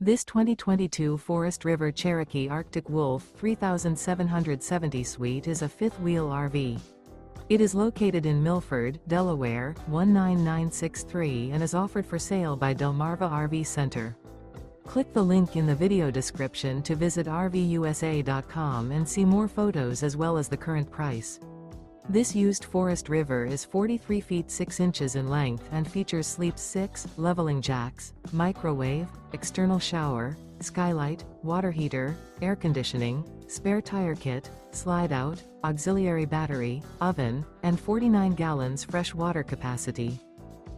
This 2022 Forest River Cherokee Arctic Wolf 3770 Suite is a fifth-wheel RV. It is located in Milford, Delaware, 19963 and is offered for sale by Delmarva RV Center. Click the link in the video description to visit RVUSA.com and see more photos as well as the current price. This used Forest River is 43 feet 6 inches in length and features sleep 6, leveling jacks, microwave, external shower, skylight, water heater, air conditioning, spare tire kit, slide-out, auxiliary battery, oven, and 49 gallons fresh water capacity.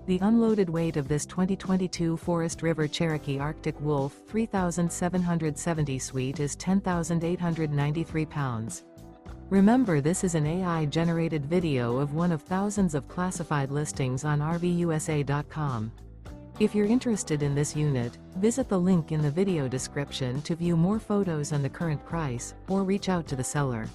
The unloaded weight of this 2022 Forest River Cherokee Arctic Wolf 3770 Suite is 10,893 pounds. Remember, this is an AI-generated video of one of thousands of classified listings on RVUSA.com. If you're interested in this unit, visit the link in the video description to view more photos and the current price, or reach out to the seller.